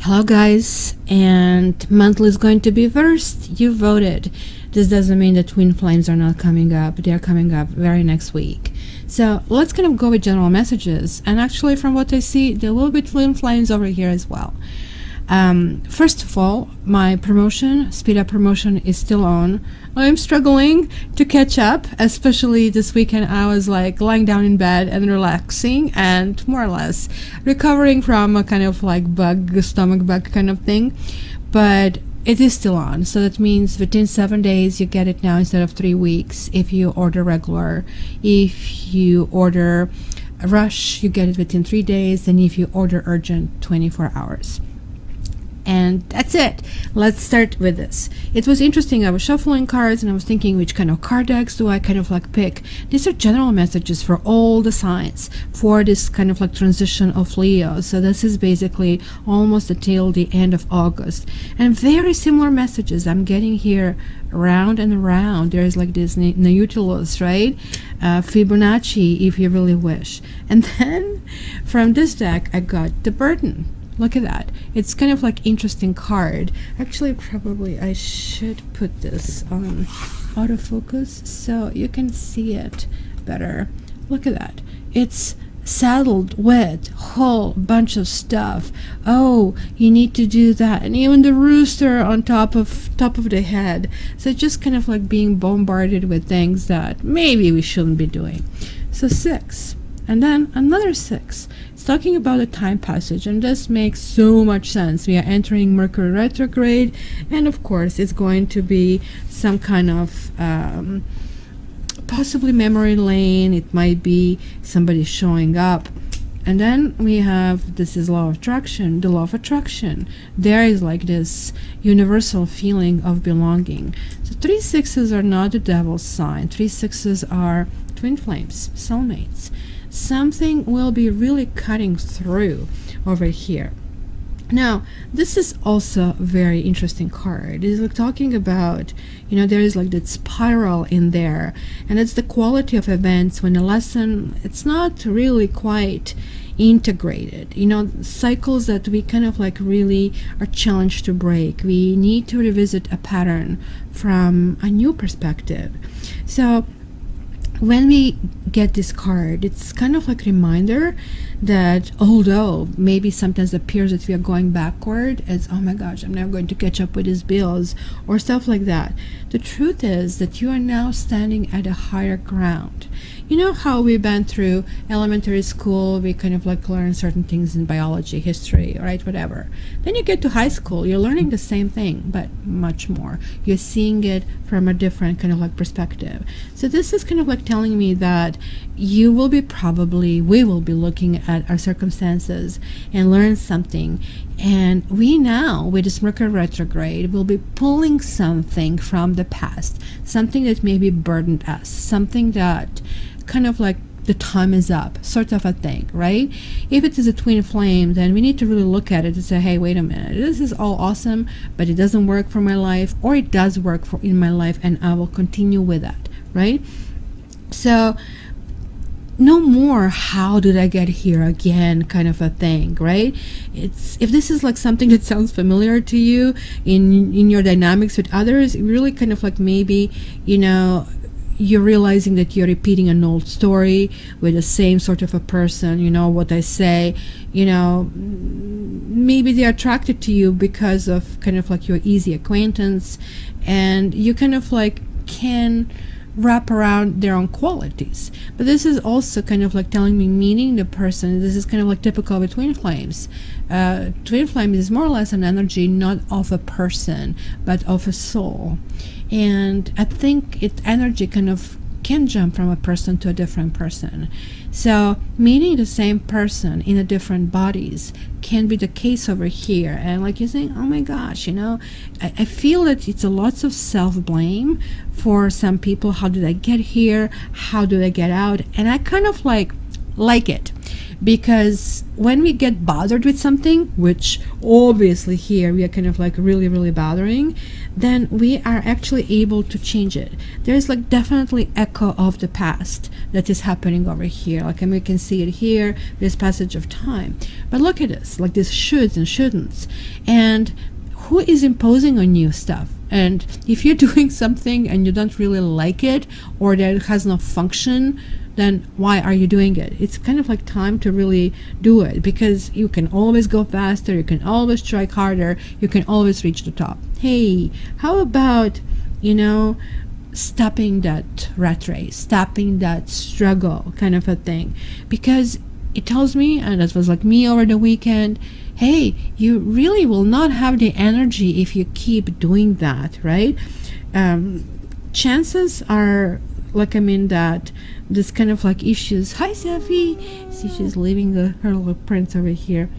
Hello guys, and monthly is going to be first. You voted. This doesn't mean that twin flames are not coming up. They are coming up very next week. So let's kind of go with general messages, and actually from what I see there will be twin flames over here as well. First of all, my promotion, speed up promotion, is still on. I'm struggling to catch up, especially this weekend. I was like lying down in bed and relaxing and more or less recovering from a kind of like stomach bug kind of thing, but it is still on. So that means within 7 days you get it now instead of 3 weeks if you order regular. If you order a rush, you get it within 3 days, and if you order urgent, 24 hours. And that's it. Let's start with this. It was interesting. I was shuffling cards and I was thinking, which kind of card decks do I kind of like pick? These are general messages for all the signs for this kind of like transition of Leo. So this is basically almost until the end of August, and very similar messages I'm getting here around and around. There's like this Nautilus, right? Fibonacci, if you really wish. And then from this deck I got the Burden. Look at that. It's kind of like interesting card. Actually, probably I should put this on autofocus so you can see it better. Look at that. It's saddled with a whole bunch of stuff. Oh, you need to do that, and even the rooster on top of the head. So just kind of like being bombarded with things that maybe we shouldn't be doing. So 6, and then another 6. Talking about a time passage, and this makes so much sense. We are entering Mercury retrograde, and of course it's going to be some kind of possibly memory lane. It might be somebody showing up. And then we have, this is law of attraction, the law of attraction. There is like this universal feeling of belonging. So 3 6s are not the devil's sign. 3 6s are twin flames, soulmates. Something will be really cutting through over here. Now, this is also a very interesting card. It's like talking about, you know, there is like that spiral in there, and it's the quality of events when a lesson, it's not really quite integrated. You know, cycles that we kind of like really are challenged to break. We need to revisit a pattern from a new perspective. So when we get this card, it's kind of like a reminder that although maybe sometimes it appears that we are going backward, as oh my gosh, I'm never going to catch up with these bills or stuff like that, the truth is that you are now standing at a higher ground. You know how we've been through elementary school, we kind of like learn certain things in biology, history, right, whatever. Then you get to high school, you're learning the same thing, but much more. You're seeing it from a different kind of like perspective. So this is kind of like telling me that you will be we will be looking at our circumstances and learn something. And we now, with this Mercury retrograde, will be pulling something from the past, something that maybe burdened us, something that kind of like the time is up, sort of a thing, right? If it is a twin flame, then we need to really look at it and say, hey, wait a minute, this is all awesome, but it doesn't work for my life, or it does work in my life, and I will continue with that, right? So no more how did I get here again kind of a thing, right? It's, if this is like something that sounds familiar to you in your dynamics with others, it really kind of like maybe, you know, you're realizing that you're repeating an old story with the same sort of a person. You know what I say, you know, maybe they're attracted to you because of kind of like your easy acquaintance, and you kind of like can wrap around their own qualities. But this is also kind of like telling me, meaning the person, this is kind of like typical with twin flames. Twin flame is more or less an energy not of a person but of a soul, and I think energy kind of can jump from a person to a different person. So meeting the same person in a different bodies can be the case over here. And like you're saying, oh my gosh, I feel that it's a lots of self-blame for some people. How did I get here? How do I get out? And I kind of like it, because when we get bothered with something, which obviously here we are kind of like really bothering, then we are actually able to change it. There's like definitely echo of the past that is happening over here. Like, we can see it here, this passage of time. But look at this, like this shoulds and shouldn'ts. And who is imposing on you stuff? And if you're doing something and you don't really like it, or that it has no function, then why are you doing it? It's kind of like time to really do it, because you can always go faster, you can always try harder, you can always reach the top. Hey, how about, stopping that rat race, stopping that struggle kind of a thing? Because it tells me, and that was like me over the weekend, hey, you really will not have the energy if you keep doing that, right? Chances are, like, that this kind of like issues. Hi, Sophie. See, she's leaving her little prints over here.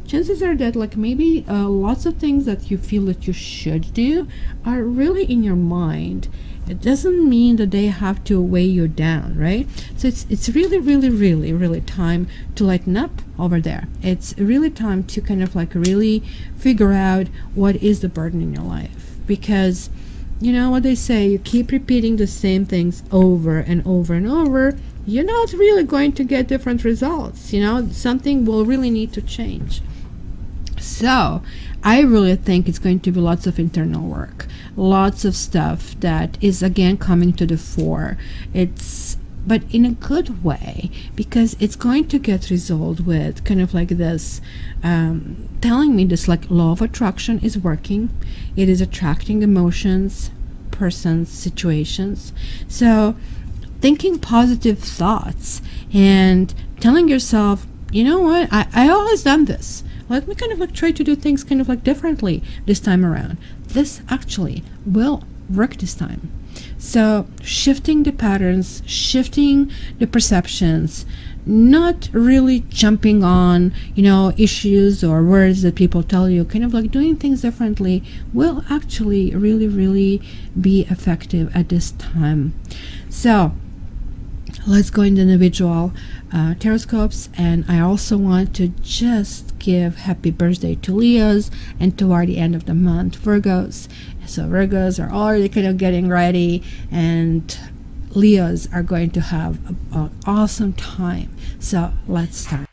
Chances are that like maybe lots of things that you feel that you should do are really in your mind. It doesn't mean that they have to weigh you down, right? So it's really time to lighten up over there. It's really time to kind of like really figure out what is the burden in your life, because you know what they say, you keep repeating the same things over and over and over, you're not really going to get different results. Something will really need to change. So I really think it's going to be lots of internal work, lots of stuff that is again coming to the fore. But in a good way, because it's going to get resolved with kind of like this telling me this like law of attraction is working. It is attracting emotions, persons, situations. So thinking positive thoughts and telling yourself, you know what, I always done this. Let me kind of like try to do things kind of like differently this time around. This actually will work this time. So shifting the patterns, shifting the perceptions, not really jumping on, issues or words that people tell you, kind of like doing things differently will actually really be effective at this time. So let's go into individual Taroscopes, and I also want to just give happy birthday to Leos and toward the end of the month Virgos. So Virgos are already kind of getting ready, and Leos are going to have an awesome time. So let's start.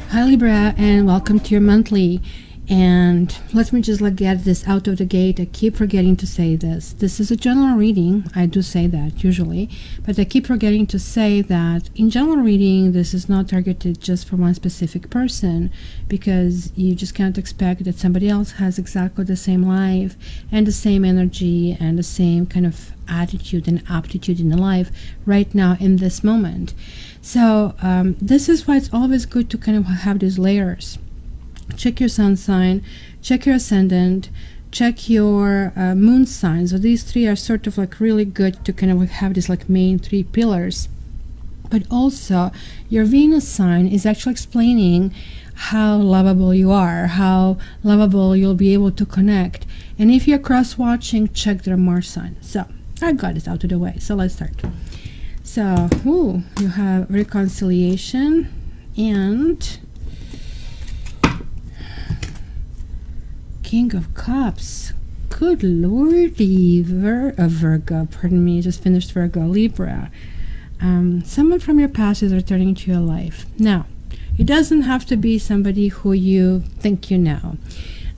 Hi Libra, and welcome to your monthly. And let me just get this out of the gate. I keep forgetting to say this. This is a general reading. I do say that usually, but I keep forgetting to say that in general reading, this is not targeted just for one specific person, because you just can't expect that somebody else has exactly the same life and the same energy and the same kind of attitude and aptitude in the life right now in this moment. So this is why it's always good to kind of have these layers. Check your sun sign, check your ascendant, check your moon sign. So these three are sort of like really good to kind of have these like main three pillars. But also your Venus sign is actually explaining how lovable you are, how lovable you'll be able to connect. And if you're cross-watching, check their Mars sign. So I got it out of the way. So let's start. So you have reconciliation and King of Cups. Good lordy, Virgo, pardon me, just finished Virgo. Libra. Someone from your past is returning to your life. Now, it doesn't have to be somebody who you think you know.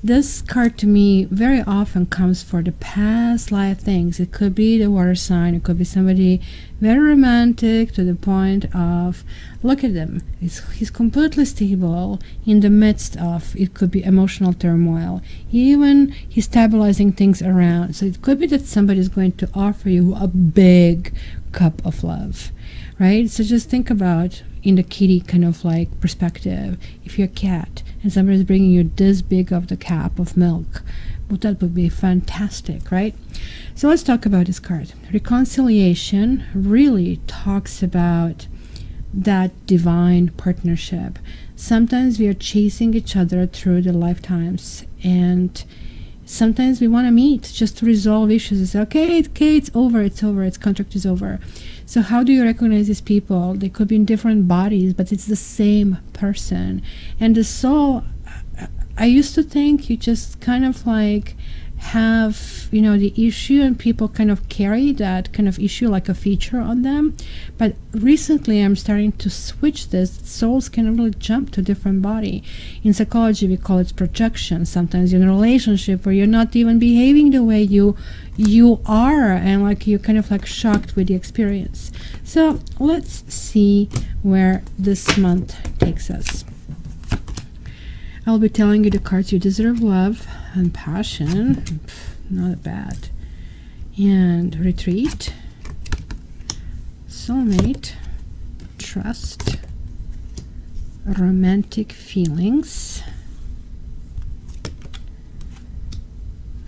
this card to me very often comes for the past life things. It could be the water sign, it could be somebody very romantic to the point of, look at him, he's completely stable in the midst of, it could be emotional turmoil, even he's stabilizing things around. So it could be that somebody is going to offer you a big cup of love, right? So just think about, in the kitty kind of like perspective, if you're a cat and somebody is bringing you this big of the cup of milk, well, that would be fantastic, right? So let's talk about this card. Reconciliation really talks about that divine partnership. Sometimes we are chasing each other through the lifetimes, and sometimes we want to meet just to resolve issues. It's okay, it's over, its contract is over. So how do you recognize these people? They could be in different bodies, but it's the same person. And the soul, I used to think you just kind of like have, you know, the issue, and people kind of carry that kind of issue like a feature on them. But recently I'm starting to switch this. Souls can really jump to a different body. In psychology we call it projection. Sometimes you're in a relationship where you're not even behaving the way you are, and like you're kind of like shocked with the experience. So let's see where this month takes us. I'll be telling you the cards you deserve: love and passion, not bad, and retreat, soulmate, trust, romantic feelings,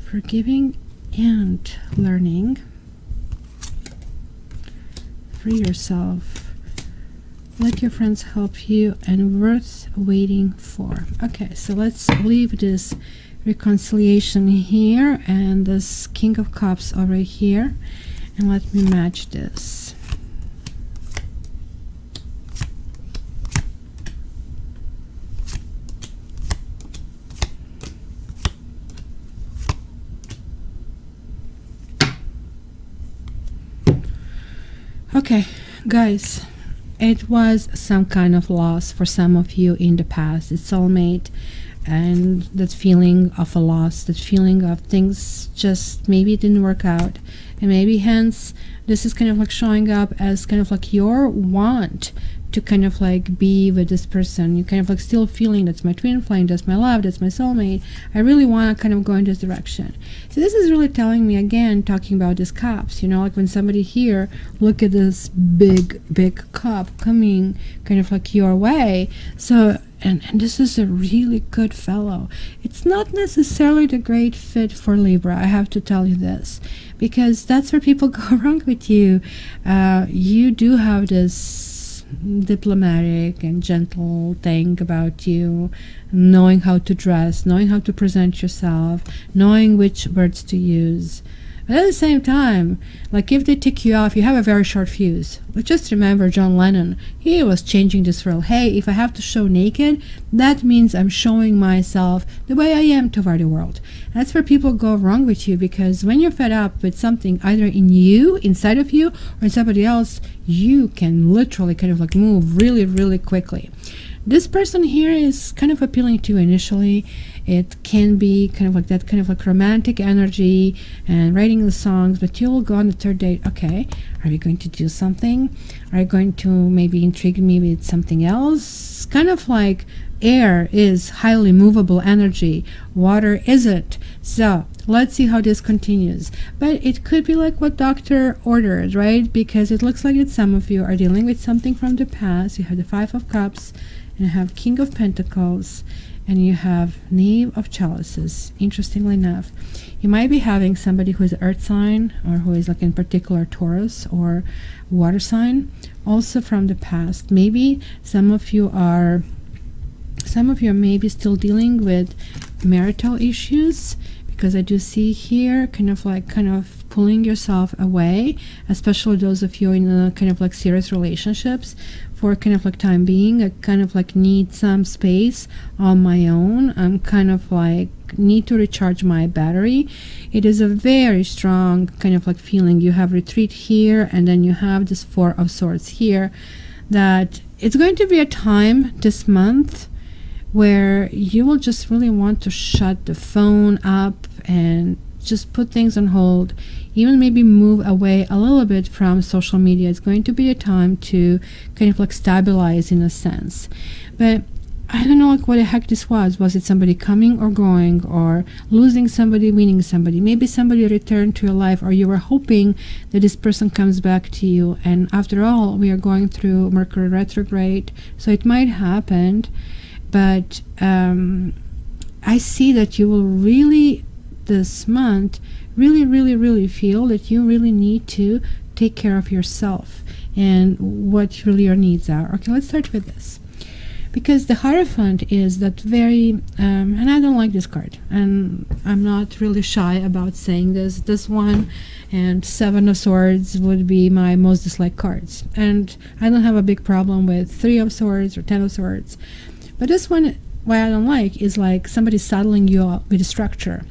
forgiving and learning, free yourself, let your friends help you, and worth waiting for. Okay, so let's leave this reconciliation here and this King of Cups over here, and let me match this. Okay, guys, it was some kind of loss for some of you in the past. It's soulmate, and that feeling of a loss, that feeling of things just maybe it didn't work out, and maybe hence this is kind of like showing up as kind of like your want to kind of like be with this person. You kind of like still feeling, that's my twin flame, that's my love, that's my soulmate, I really want to kind of go in this direction. So this is really telling me, again, talking about these cups, you know, like when somebody here, look at this big cup coming kind of like your way. So and this is a really good fellow. It's not necessarily the great fit for Libra, I have to tell you this, because that's where people go wrong with you. You do have this diplomatic and gentle thing about you, knowing how to dress, knowing how to present yourself, knowing which words to use. But at the same time, like if they tick you off, you have a very short fuse. But just remember John Lennon, he was changing this rule. Hey, if I have to show naked, that means I'm showing myself the way I am toward the world. That's where people go wrong with you, because when you're fed up with something either in you, inside of you, or in somebody else, you can literally kind of like move really quickly. This person here is kind of appealing to you initially. It can be kind of like that kind of like romantic energy and writing the songs, but you'll go on the third date. Okay, are we going to do something? Are you going to maybe intrigue me with something else? Kind of like air is highly movable energy, water isn't. So let's see how this continues. But it could be like what doctor ordered, right? Because it looks like that some of you are dealing with something from the past. You have the Five of Cups, and you have King of Pentacles, and you have Knave of Chalices. Interestingly enough, you might be having somebody who is earth sign, or who is like in particular Taurus or water sign, also from the past. Maybe some of you are maybe still dealing with marital issues, because I do see here kind of pulling yourself away, especially those of you in kind of like serious relationships. For kind of like time being, I kind of like need some space on my own. I'm kind of like need to recharge my battery. It is a very strong kind of like feeling. You have retreat here, and then you have this Four of Swords here, that it's going to be a time this month where you will just really want to shut the phone up and just put things on hold, even maybe move away a little bit from social media. It's going to be a time to kind of like stabilize in a sense. But I don't know like what the heck this was. Was it somebody coming or going, or losing somebody, winning somebody? Maybe somebody returned to your life, or you were hoping that this person comes back to you. And after all, we are going through Mercury retrograde, so it might happen. But I see that you will really, this month, really feel that you really need to take care of yourself and what really your needs are. Okay, let's start with this. Because the Hierophant is that very, and I don't like this card, and I'm not really shy about saying this one and Seven of Swords would be my most disliked cards. And I don't have a big problem with Three of Swords or Ten of Swords. But this one, why I don't like, is like somebody saddling you up with a structure.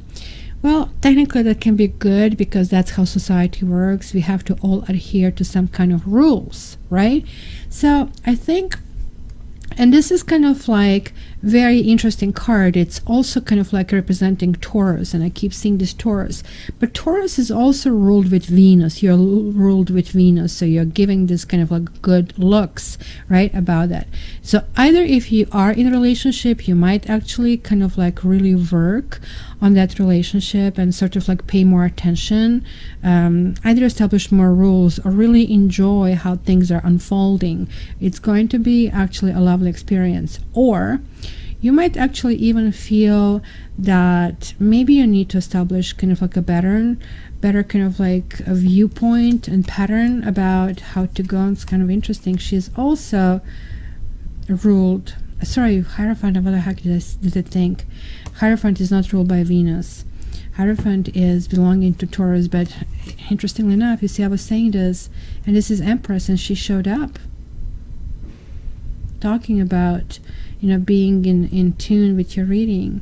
Well, technically that can be good because that's how society works. We have to all adhere to some kind of rules, right? So I think, and this is kind of like very interesting card. It's also kind of like representing Taurus, and I keep seeing this Taurus. But Taurus is also ruled with Venus. You're ruled with Venus, so you're giving this kind of like good looks, right, about that. So either if you are in a relationship, you might actually kind of like really work on that relationship and sort of like pay more attention, either establish more rules or really enjoy how things are unfolding. It's going to be actually a lovely experience. Or you might actually even feel that maybe you need to establish kind of like a better kind of like a viewpoint and pattern about how to go. It's kind of interesting. She's also ruled, sorry, Hierophant, what the heck did I think? Hierophant is not ruled by Venus. Hierophant is belonging to Taurus, but interestingly enough, you see I was saying this, and this is Empress, and she showed up talking about, you know, being in tune with your reading.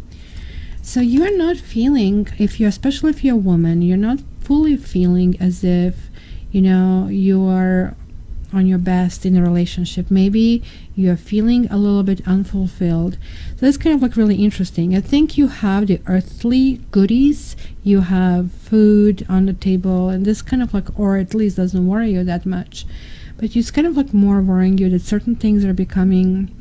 So you are not feeling, especially if you're a woman, you're not fully feeling as if, you know, you are on your best in a relationship. Maybe you're feeling a little bit unfulfilled. So that's kind of like really interesting. I think you have the earthly goodies, you have food on the table, and this kind of like, or at least doesn't worry you that much. But it's kind of like more worrying you that certain things are becoming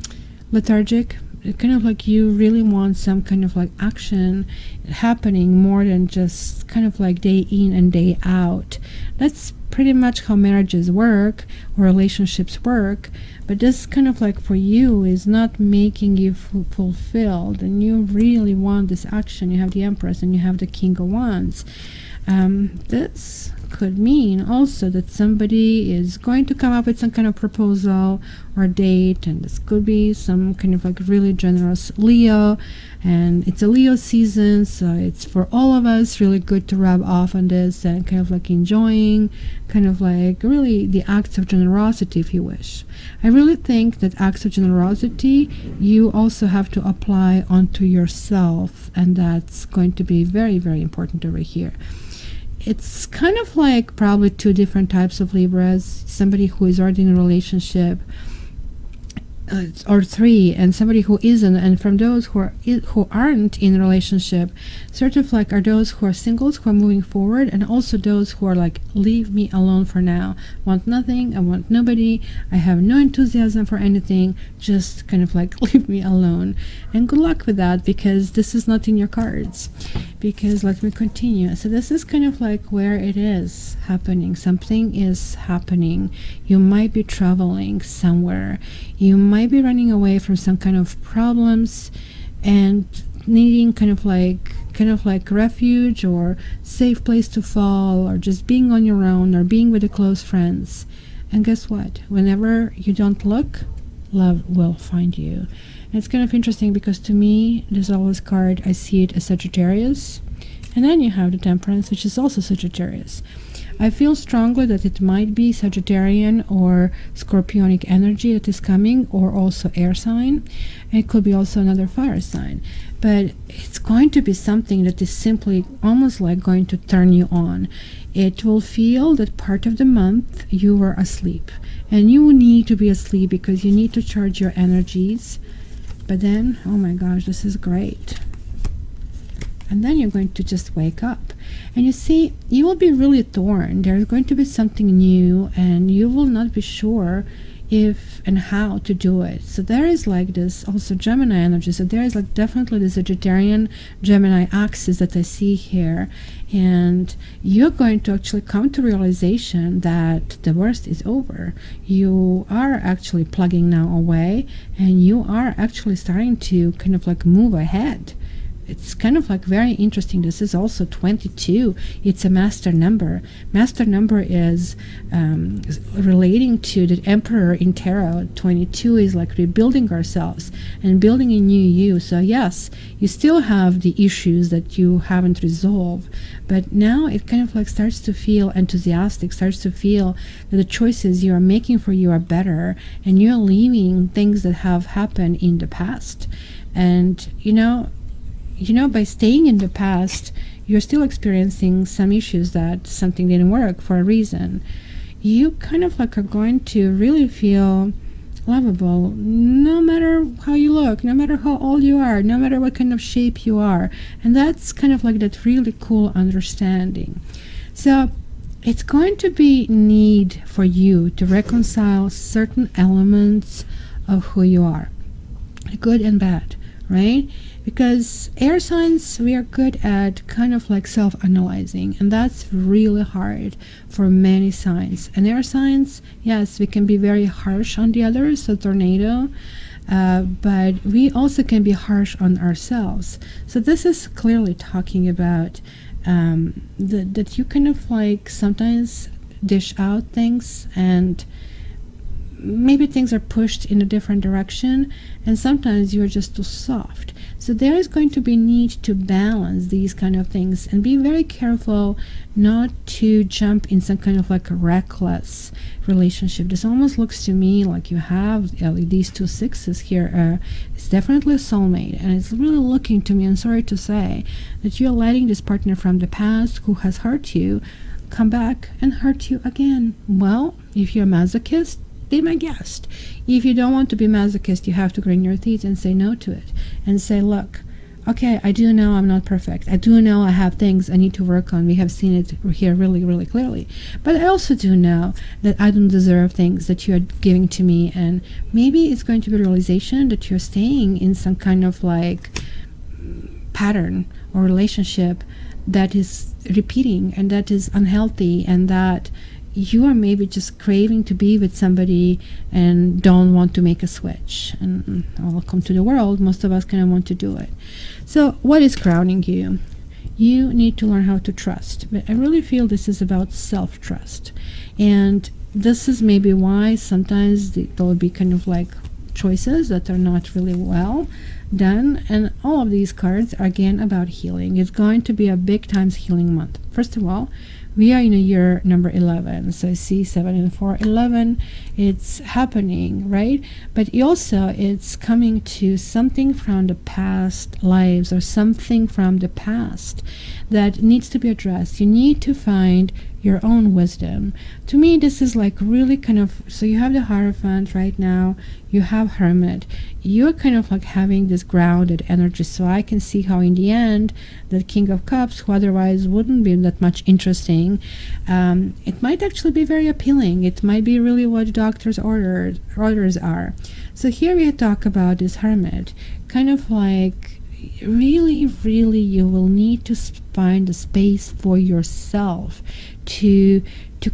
lethargic. It's kind of like you really want some kind of like action happening more than just kind of like day in and day out. That's pretty much how marriages work or relationships work. But this kind of like for you is not making you fulfilled, and you really want this action. You have the Empress and you have the King of Wands. This could mean also that somebody is going to come up with some kind of proposal or date, and this could be some kind of like really generous Leo, and it's a Leo season, so it's for all of us really good to rub off on this and kind of like enjoying kind of like really the acts of generosity, if you wish. I really think that acts of generosity you also have to apply onto yourself, and that's going to be very important over here. It's kind of like probably two different types of Libras. Somebody who is already in a relationship, or three, and somebody who isn't. And from those who aren't in a relationship, sort of like are those who are singles who are moving forward, and also those who are like, leave me alone for now. Want nothing, I want nobody, I have no enthusiasm for anything, just kind of like leave me alone. And good luck with that, because this is not in your cards. Because let me continue. So this is kind of like where it is happening. Something is happening. You might be traveling somewhere. You might be running away from some kind of problems and needing kind of like refuge or safe place to fall, or just being on your own, or being with the close friends. And guess what? Whenever you don't look, love will find you. And it's kind of interesting because to me, this always card, I see it as Sagittarius. And then you have the Temperance, which is also Sagittarius. I feel strongly that it might be Sagittarian or Scorpionic energy that is coming, or also air sign. And it could be also another fire sign. But it's going to be something that is simply almost like going to turn you on. It will feel that part of the month you were asleep. And you need to be asleep because you need to charge your energies. but then, oh my gosh, this is great. And then you're going to just wake up. And you see, you will be really torn. There's going to be something new, and you will not be sure if and how to do it. So there is like this also Gemini energy. So there is like definitely the Sagittarian Gemini axis that I see here. And you're going to actually come to realization that the worst is over. You are actually plugging now away, and you are actually starting to kind of like move ahead. It's kind of like very interesting. This is also 22. It's a master number. Master number is relating to the Emperor in Tarot. 22 is like rebuilding ourselves and building a new you. So yes, you still have the issues that you haven't resolved, but now it kind of like starts to feel enthusiastic, starts to feel that the choices you are making for you are better, and you're leaving things that have happened in the past. And you know, by staying in the past, you're still experiencing some issues that something didn't work for a reason. You kind of like are going to really feel lovable, no matter how you look, no matter how old you are, no matter what kind of shape you are. And that's kind of like that really cool understanding. So it's going to be need for you to reconcile certain elements of who you are, good and bad, right? Because air signs, we are good at kind of like self-analyzing, and that's really hard for many signs. And air signs, yes, we can be very harsh on the others, so tornado, but we also can be harsh on ourselves. So this is clearly talking about that you kind of like sometimes dish out things, and maybe things are pushed in a different direction, and sometimes you're just too soft. So there is going to be need to balance these kind of things, and be very careful not to jump in some kind of like a reckless relationship. This almost looks to me like you have these two sixes here. It's definitely a soulmate, and it's really looking to me, I'm sorry to say, that you're letting this partner from the past who has hurt you come back and hurt you again. Well, if you're a masochist, be my guest. If you don't want to be masochist, you have to grind your teeth and say no to it, and say, look, okay, I do know I'm not perfect. I do know I have things I need to work on. We have seen it here really, really clearly. But I also do know that I don't deserve things that you are giving to me, and maybe it's going to be a realization that you're staying in some kind of like pattern or relationship that is repeating, and that is unhealthy, and that you are maybe just craving to be with somebody and don't want to make a switch. And welcome to the world. Most of us kind of want to do it. So what is grounding you? You need to learn how to trust. But I really feel this is about self-trust. And this is maybe why sometimes there will be kind of like choices that are not really well done. And all of these cards are again about healing. It's going to be a big times healing month. First of all, we are in a year number 11, so I see 7 and 4, 11. It's happening, right? But also it's coming to something from the past lives, or something from the past that needs to be addressed. You need to find your own wisdom. To me, this is like really kind of, so you have the Hierophant right now, you have Hermit, you're kind of like having this grounded energy. So I can see how in the end the King of Cups, who otherwise wouldn't be that much interesting, it might actually be very appealing. It might be really what the doctor's orders are. So here we talk about this Hermit, kind of like really, really you will need to find a space for yourself to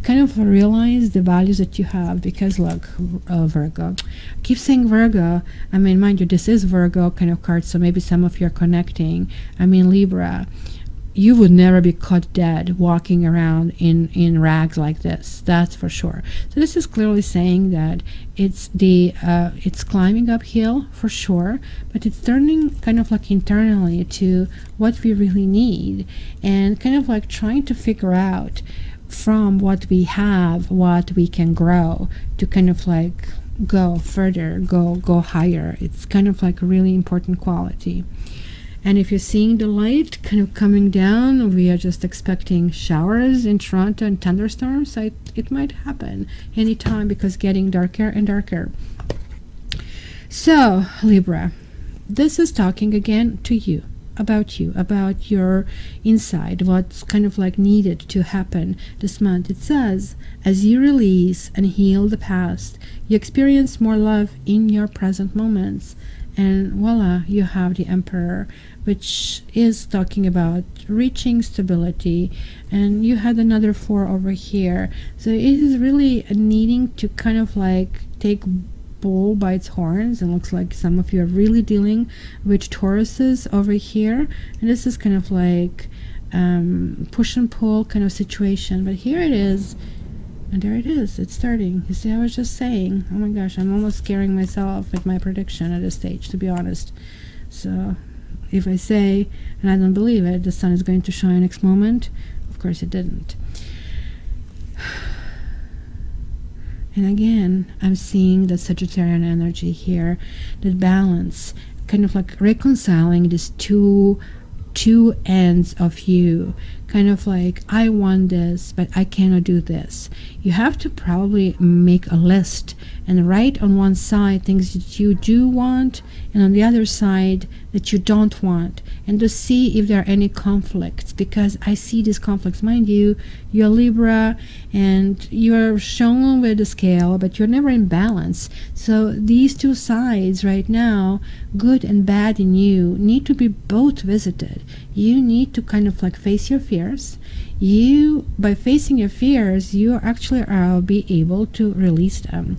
kind of realize the values that you have. Because look, Virgo, I keep saying Virgo, I mean, mind you, this is Virgo kind of card, so maybe some of you are connecting. I mean, Libra, you would never be caught dead walking around in rags like this, that's for sure. So this is clearly saying that it's climbing uphill for sure, but it's turning kind of like internally to what we really need, and kind of like trying to figure out from what we have what we can grow to kind of like go further, go higher. It's kind of like a really important quality. And if you're seeing the light kind of coming down, we are just expecting showers in Toronto and thunderstorms. So it might happen anytime, because getting darker and darker. So Libra, this is talking again to you, about your inside, what's kind of like needed to happen this month. It says, as you release and heal the past, you experience more love in your present moments. And voila, you have the Emperor, which is talking about reaching stability. And you had another 4 over here. So it is really needing to kind of like take bull by its horns. It looks like some of you are really dealing with Tauruses over here. And this is kind of like push and pull kind of situation. But here it is. And there it is, it's starting. You see, I was just saying, oh my gosh, I'm almost scaring myself with my prediction at this stage, to be honest. So if I say, and I don't believe it, the sun is going to shine next moment, of course it didn't. And again, I'm seeing the Sagittarian energy here, that balance, kind of like reconciling these two ends of you, kind of like, I want this, but I cannot do this. You have to probably make a list and write on one side things that you do want, and on the other side that you don't want, and to see if there are any conflicts, because I see these conflicts. Mind you, you're Libra and you're shown with the scale, but you're never in balance. So these two sides right now, good and bad in you, need to be both visited. You need to kind of like face your fears. You, by facing your fears, you actually are be able to release them.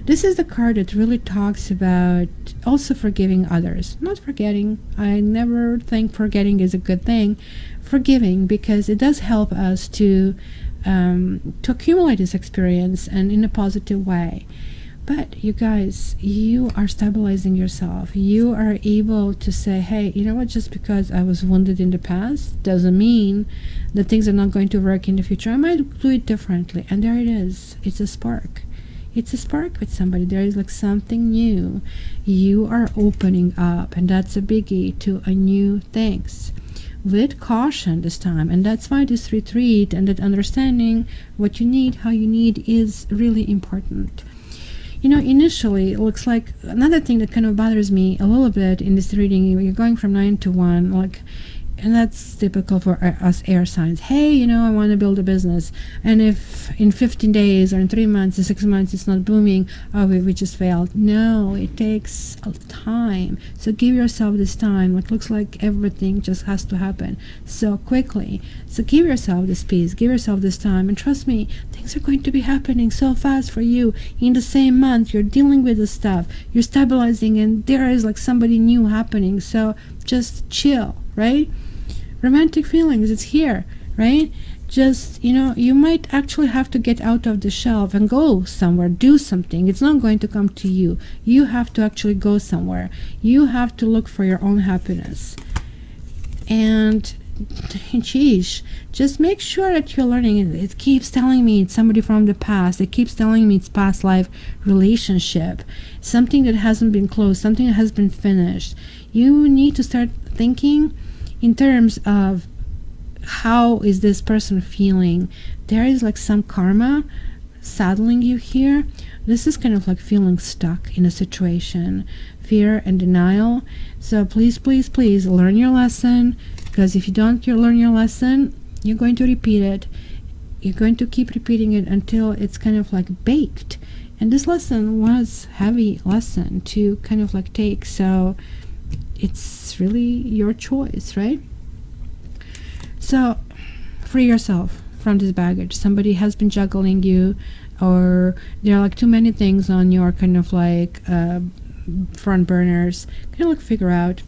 This is the card that really talks about also forgiving others, not forgetting. I never think forgetting is a good thing. Forgiving, because it does help us to accumulate this experience and in a positive way. But you guys, you are stabilizing yourself. You are able to say, hey, you know what, just because I was wounded in the past doesn't mean that things are not going to work in the future. I might do it differently. And there it is. It's a spark. It's a spark with somebody. There is like something new. You are opening up, and that's a biggie, to a new things. With caution this time. And that's why this retreat and that understanding what you need, how you need, is really important. You know, initially, it looks like another thing that kind of bothers me a little bit in this reading, you're going from 9 to 1, like, and that's typical for us air signs. Hey, you know, I want to build a business, and if in 15 days or in 3 months or 6 months it's not booming, oh, we just failed. No, it takes time. So give yourself this time. It looks like everything just has to happen so quickly. So give yourself this peace, give yourself this time, and trust me, things are going to be happening so fast for you. In the same month, you're dealing with the stuff, you're stabilizing, and there is like somebody new happening. So just chill, right? Romantic feelings, it's here, right? Just, you know, you might actually have to get out of the shelf and go somewhere, do something. It's not going to come to you. You have to actually go somewhere. You have to look for your own happiness. And geez, just make sure that you're learning. It keeps telling me it's somebody from the past. It keeps telling me it's past life relationship, something that hasn't been closed, something that has been finished. You need to start thinking in terms of, how is this person feeling? There is like some karma saddling you here. This is kind of like feeling stuck in a situation, fear and denial. So please, please, please learn your lesson, because if you don't learn your lesson, you're going to repeat it. You're going to keep repeating it until it's kind of like baked. And this lesson was heavy lesson to kind of like take. So it's really your choice, right? So free yourself from this baggage. Somebody has been juggling you, or there are like too many things on your kind of like front burners. Kind of like figure out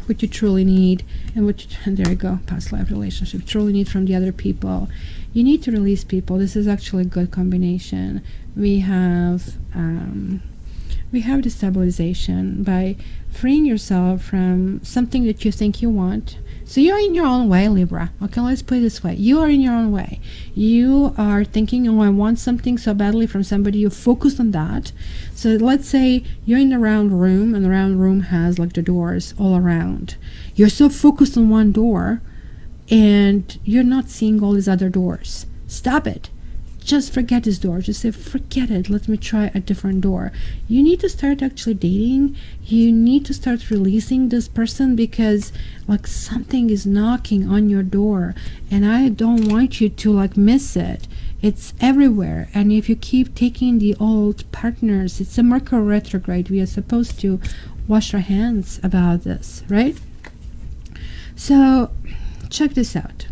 what you truly need, and what you, and there you go, past life relationship, truly need from the other people. You need to release people. This is actually a good combination. We have the stabilization by freeing yourself from something that you think you want. So you're in your own way, Libra. Okay, let's put it this way. You are in your own way. You are thinking, oh, I want something so badly from somebody. You're focused on that. So let's say you're in a round room, and the round room has like the doors all around. You're so focused on one door, and you're not seeing all these other doors. Stop it. just forget this door. Just say, forget it, let me try a different door. You need to start actually dating. You need to start releasing this person, because like something is knocking on your door, and I don't want you to like miss it. It's everywhere. And if you keep taking the old partners, it's a Mercury retrograde. We are supposed to wash our hands about this, right? So check this out.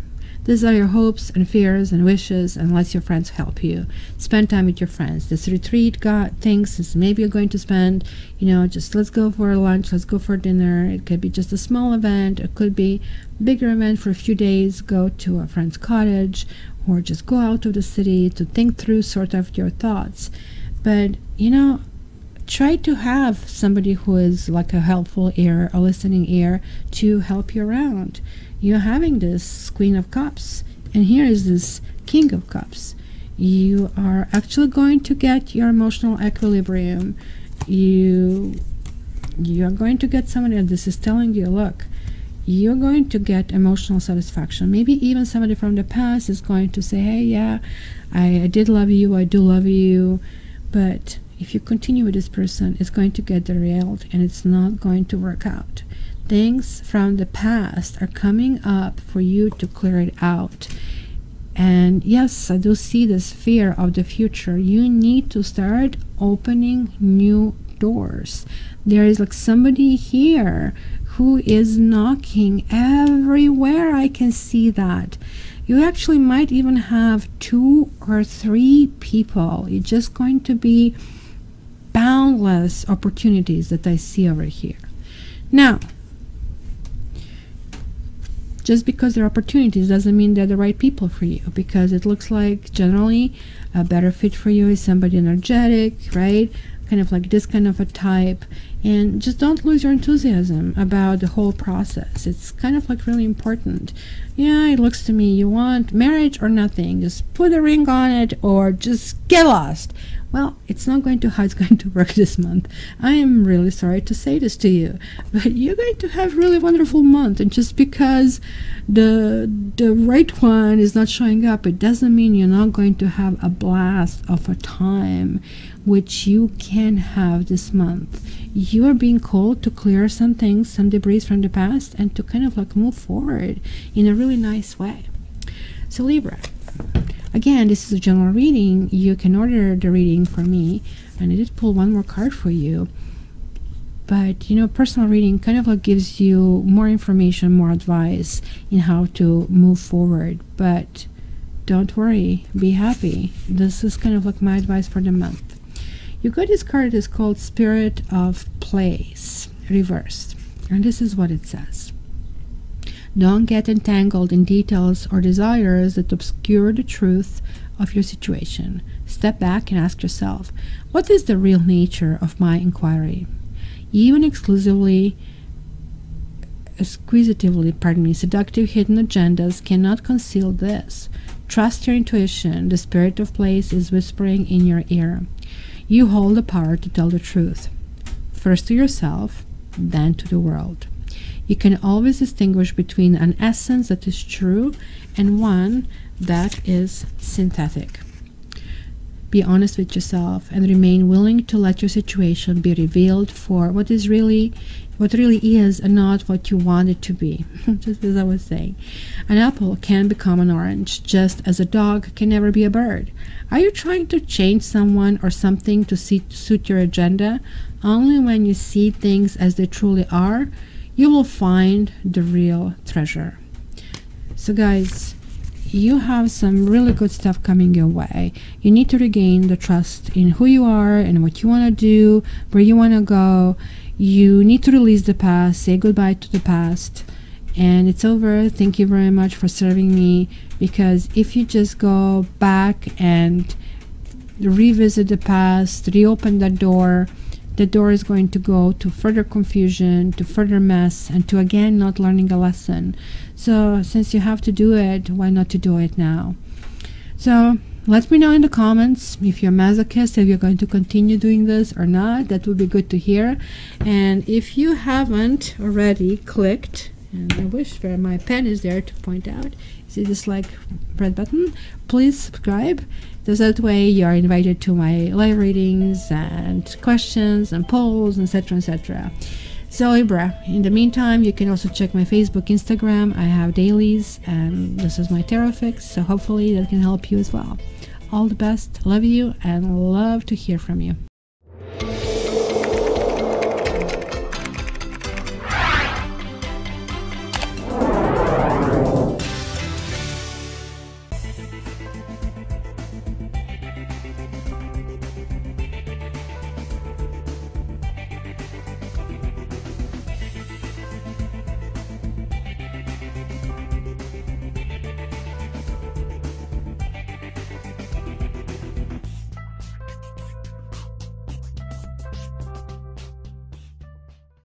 These are your hopes and fears and wishes, and let your friends help you. Spend time with your friends. This retreat got things is maybe you're going to spend, you know, just let's go for lunch, let's go for dinner. It could be just a small event. It could be a bigger event for a few days. Go to a friend's cottage, or just go out of the city to think through sort of your thoughts. But, you know, try to have somebody who is like a helpful ear, a listening ear, to help you around. You're having this Queen of Cups, and here is this King of Cups. You are actually going to get your emotional equilibrium. You are going to get somebody, and this is telling you, look, you're going to get emotional satisfaction. Maybe even somebody from the past is going to say, hey, yeah, I did love you, I do love you, but if you continue with this person, it's going to get derailed, and it's not going to work out. Things from the past are coming up for you to clear it out. And yes, I do see this fear of the future. You need to start opening new doors. There is like somebody here who is knocking everywhere. I can see that. You actually might even have 2 or 3 people. It's just going to be boundless opportunities that I see over here. Now, just because there are opportunities doesn't mean they're the right people for you, because it looks like generally a better fit for you is somebody energetic, right? Kind of like this kind of a type. And just don't lose your enthusiasm about the whole process. It's kind of like really important. Yeah, it looks to me you want marriage or nothing. Just put a ring on it or just get lost. Well, it's not going to how it's going to work this month. I am really sorry to say this to you, but you're going to have a really wonderful month. And just because the right one is not showing up, it doesn't mean you're not going to have a blast of a time, which you can have this month. You are being called to clear some things, some debris from the past, and to kind of like move forward in a really nice way. So Libra, again, this is a general reading. You can order the reading for me, and I did pull one more card for you. But, you know, personal reading kind of like gives you more information, more advice in how to move forward. But don't worry, be happy. This is kind of like my advice for the month. You got this card is called Spirit of Place, reversed. And this is what it says. Don't get entangled in details or desires that obscure the truth of your situation. Step back and ask yourself, what is the real nature of my inquiry? Even exquisitively, seductive hidden agendas cannot conceal this. Trust your intuition. The Spirit of Place is whispering in your ear. You hold the power to tell the truth, first to yourself, then to the world. You can always distinguish between an essence that is true and one that is synthetic. Be honest with yourself and remain willing to let your situation be revealed for what really is, and not what you want it to be. Just as I was saying, an apple can become an orange, just as a dog can never be a bird. Are you trying to change someone or something to suit your agenda? Only when you see things as they truly are, you will find the real treasure. So guys, you have some really good stuff coming your way. You need to regain the trust in who you are and what you want to do, where you want to go. You need to release the past, say goodbye to the past, and it's over. Thank you very much for serving me, because if you just go back and revisit the past, reopen that door, the door is going to go to further confusion, to further mess, and to again not learning a lesson. So since you have to do it, why not to do it now? So let me know in the comments if you're a masochist, if you're going to continue doing this or not. That would be good to hear. And if you haven't already clicked And I wish where my pen is there to point out. See this like red button? Please subscribe. So that way you are invited to my live readings and questions and polls, etc., etc. So Libra, in the meantime, you can also check my Facebook, Instagram. I have dailies, and this is my tarot fix, so hopefully that can help you as well. All the best, love you, and love to hear from you.